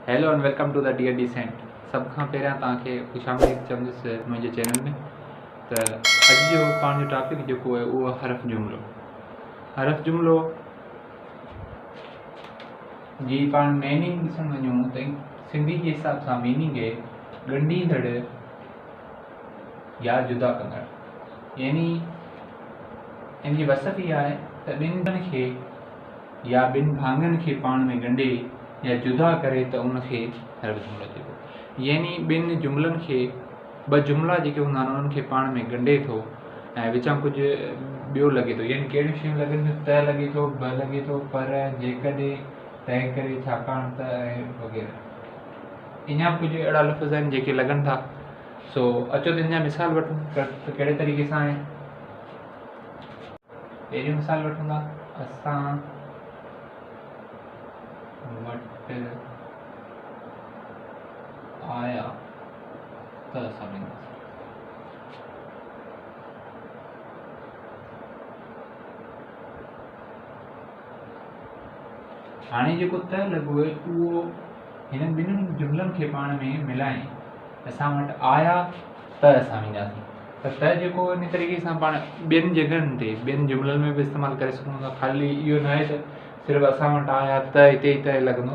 Hello and welcome to the dear decent. सब खां पहिरियां तव्हांखे ख़ुशामदीद चवंदुसि मुंहिंजे चैनल में। त अॼु जो पाण जो टॉपिक जेको आहे उहो हरफ जुमिलो। हरफ जुमिलो जी पाण मीनिंग ॾिसण वञूं त सिंधी जे हिसाब सां मीनिंग आहे ॻंढींदड़ या जुदा कंदड़। यानी इन जी वसफ़ इहा आहे त ॿिनि खे या ॿिनि भाङनि खे पाण में ॻंढे या जुदा करे त उनखे हरफ जुमिलो चइबो। यानी ॿिनि जुमिलनि खे ॿ जुमिला जेके हूंदा आहिनि उन्हनि खे पाण में ॻंढे थो ऐं विचां कुझु ॿियो लॻे थो। यानी कहिड़ियूं शयूं लॻनि थियूं त लॻे थो ब लॻे थो पर जेकॾहिं तंहिं करे छाकाणि त ऐं वग़ैरह। इन कुझु अहिड़ा लफ़्ज़ आहिनि जेके लॻनि था। सो अचो त इन जा मिसाल वठूं त कहिड़े तरीक़े सां आहे। पहिरीं मिसाल वठूं था, असां वटि आया त असां वेंदासीं। हाणे जेको त लॻो आहे उहो हिननि ॿिन्हिनि जुमिलनि खे पाण में मिलाए असां वटि आया त असां वेंदासीं। त जेको इन तरीक़े सां पाण ॿियनि जॻहियुनि ते ॿियनि जुमिलनि में बि इस्तेमालु करे सघूं था। ख़ाली इहो न आहे त सिर्फ़ु असां वटि आया त हिते ई त लॻंदो,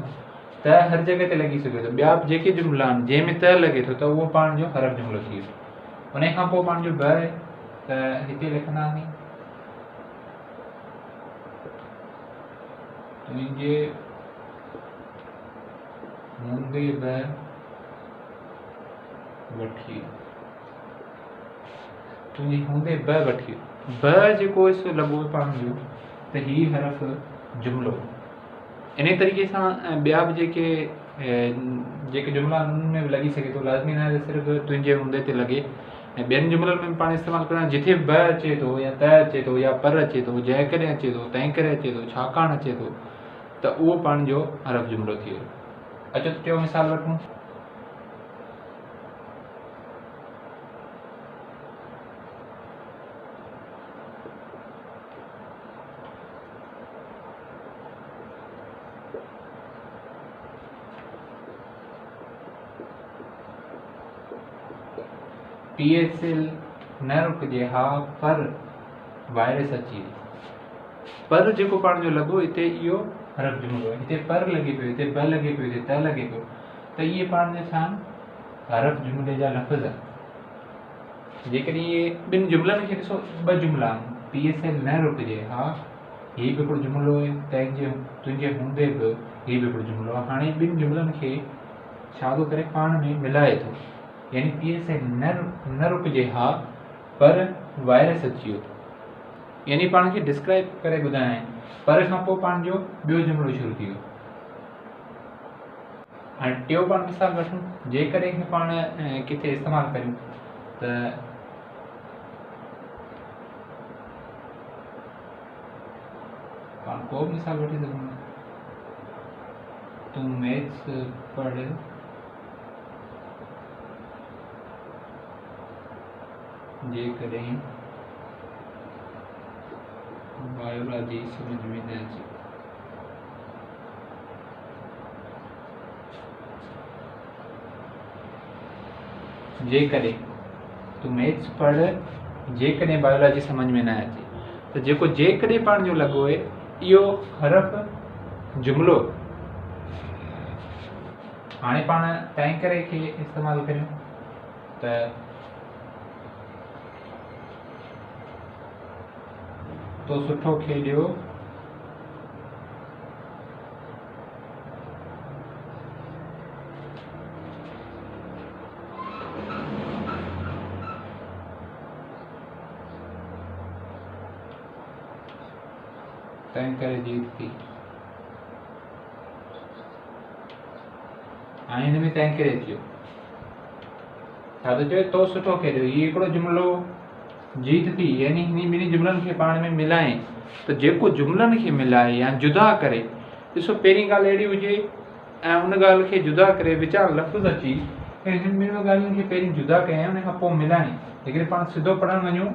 त हर जॻह ते लॻी सघे थो। ॿिया बि जेके जुमिला आहिनि जंहिंमें त लॻे थो त उहो पाण जो हरफ जुमिलो थी वियो। उन खां पोइ पाण जो ब आहे त हिते लिखंदासीं तुंहिंजे हूंदे ब वठी, तुंहिंजे हूंदे ब वठी। ब जेको सो लॻो पाण जो त ही हरफ जुमिलो। इन तरीक़े सां ॿिया बि जेके जुमिला उन्हनि में बि लॻी सघे थो। लाज़मी न आहे त सिर्फ़ु तुंहिंजे हूंदे ते लॻे। ऐं ॿियनि जुमिलनि में पाण इस्तेमालु करणु जिथे ब अचे थो या त अचे थो या पर अचे थो, जंहिं कॾहिं अचे थो, तंहिं करे अचे थो, छाकाणि अचे थो, त उहो पाण जो हरफ जुमिलो थी वियो। अचो त टियों मिसाल वठूं। PSL न रुकजे हा पर वायरस अची वई। पर जेको पाण जो लॻो हिते इहो हरफ जुमिलो आहे। हिते पर लॻे पियो, हिते ब लॻे पियो, हिते त लॻे पियो, त इहे पाण जा छा हरफ जुमिले जा लफ़्ज़ आहिनि। जेकॾहिं इहे ॿिनि जुमिलनि खे ॾिसो, ॿ जुमिला आहिनि, PSL न रुकजे हा हीउ बि हिकिड़ो जुमिलो आहे, तुंहिंजे हूंदे बि हीउ बि हिकिड़ो जुमिलो आहे। हाणे ॿिनि जुमिलनि खे छा थो करे पाण में मिलाए थो। यानी PSL न रुकजे हा पर वायरस अची वियो। यानी पाण खे डिस्क्राइब करे ॿुधायां पर खां पोइ पाण जो ॿियो जुमिलो शुरू थी वियो। हाणे टियों पाण मिसाल वठूं। जेकॾहिं खे पाण किथे इस्तेमालु करियूं त पाण को बि मिसाल वठी सघूं। तूं मैथ्स पढ़ जेकॾहिं बायोलॉजी समझ में न अचे। जेकॾहिं तूं मैथ्स पढ़ जेकॾहिं बायोलॉजी समझ में न अचे, त जेको जेकॾहिं पाण जो लॻो आहे इहो हरफ जुमिलो। हाणे पाण तंहिं करे खे इस्तेमालु करियूं त तो सुठो खेॾियो तंहिं करे जीत थी। हाणे हिन में तंहिं करे अची वियो। छा थो चए तो सुठो खेॾियो, हीउ हिकिड़ो जुमिलो जीत थी। यानी हिन ॿिन्ही जुमिलनि खे पाण में मिलाए त जेको जुमिलनि खे मिलाए या जुदा करे, ॾिसो पहिरीं ॻाल्हि अहिड़ी हुजे ऐं उन ॻाल्हि खे जुदा करे विचार लफ़्ज़ अची हिन ॿिनि ॻाल्हियुनि खे पहिरीं जुदा कयां उन खां पोइ मिलाए। लेकिन पाण सिधो पढ़णु वञूं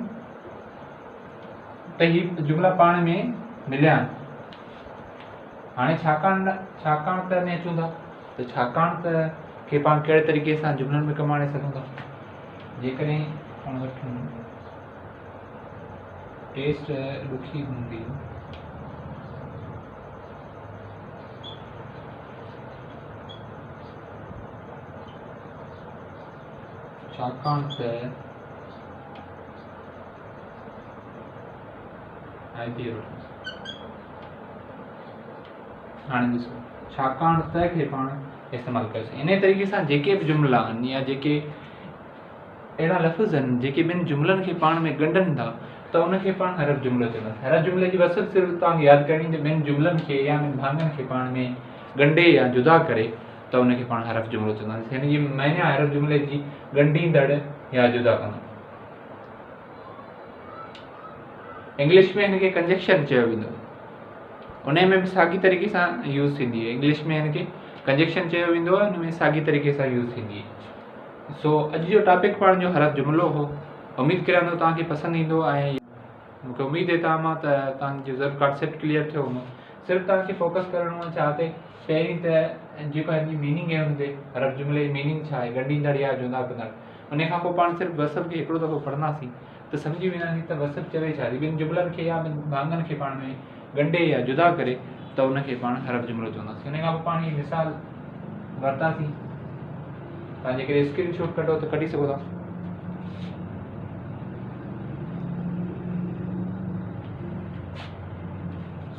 त हीउ जुमिला पाण में मिलिया। हाणे छाकाणि त में अचूं था त छाकाणि त खे पाण कहिड़े तरीक़े सां जुमलनि में कमु आणे सघूं था। जेकॾहिं पाण वठूं टेस्ट ॾुखी हूंदी छाकाणि त हाणे ॾिसो छाकाणि त खे पाण इस्तेमालु कयोसीं। इन तरीक़े सां जेके बि जुमिला आहिनि या जेके अहिड़ा लफ़्ज़ आहिनि जेके ॿिनि जुमिलनि खे पाण में ॻंढनि था त उनखे पाण हरफ़ जुमिलो चवंदासीं। हरफ़ जुमिले जी वसत सिर्फ़ु तव्हांखे यादि करणी त ॿिनि जुमिलनि खे या ॿिनि भाङनि खे पाण में ॻंढे या जुदा करे त उनखे पाण हरफ़ जुमिलो चवंदासीं। हिन जी माना हरफ़ जुमिले जी ॻंढींदड़ या जुदा कंदड़। इंग्लिश में हिनखे कंजक्शन चयो वेंदो, उन में बि साॻी तरीक़े सां यूज़ थींदी आहे। इंग्लिश में हिनखे कंजक्शन चयो वेंदो आहे, हुन में साॻी तरीक़े सां यूज़ थींदी आहे। सो अॼु जो टॉपिक पाण जो हरफ़ जुमिलो हो। उमेदु करियां थो तव्हांखे पसंदि ईंदो ऐं मूंखे उमेदु आहे तव्हां मां त तव्हांजो ज़रूरु कॉन्सेप्ट क्लियर थियो हूंदो। सिर्फ़ु तव्हांखे फोकस करिणो आहे छा ते, पहिरीं त जेको हिन जी मीनिंग आहे हुन ते, हरफ़ जुमिले जी मीनिंग छा आहे, ॻंढींदड़ या जुदा कंदड़। उन खां पोइ पाण सिर्फ़ु वसफ़ खे हिकिड़ो दफ़ो पढ़ंदासीं त सम्झी वेंदासीं त वसफ़ चवे छा थी। ॿिनि जुमिलनि खे या ॿिनि भाङनि खे पाण में ॻंढे या जुदा करे त उनखे पाण हरफ़ जुमिलो चवंदासीं। उन खां पोइ पाण हीअ मिसाल वरितासीं, तव्हां जेकॾहिं स्क्रीनशॉट कढो त कढी सघो था।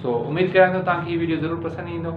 सो उमेदु करियां थो तव्हांखे हीअ वीडियो ज़रूरु पसंदि ईंदो।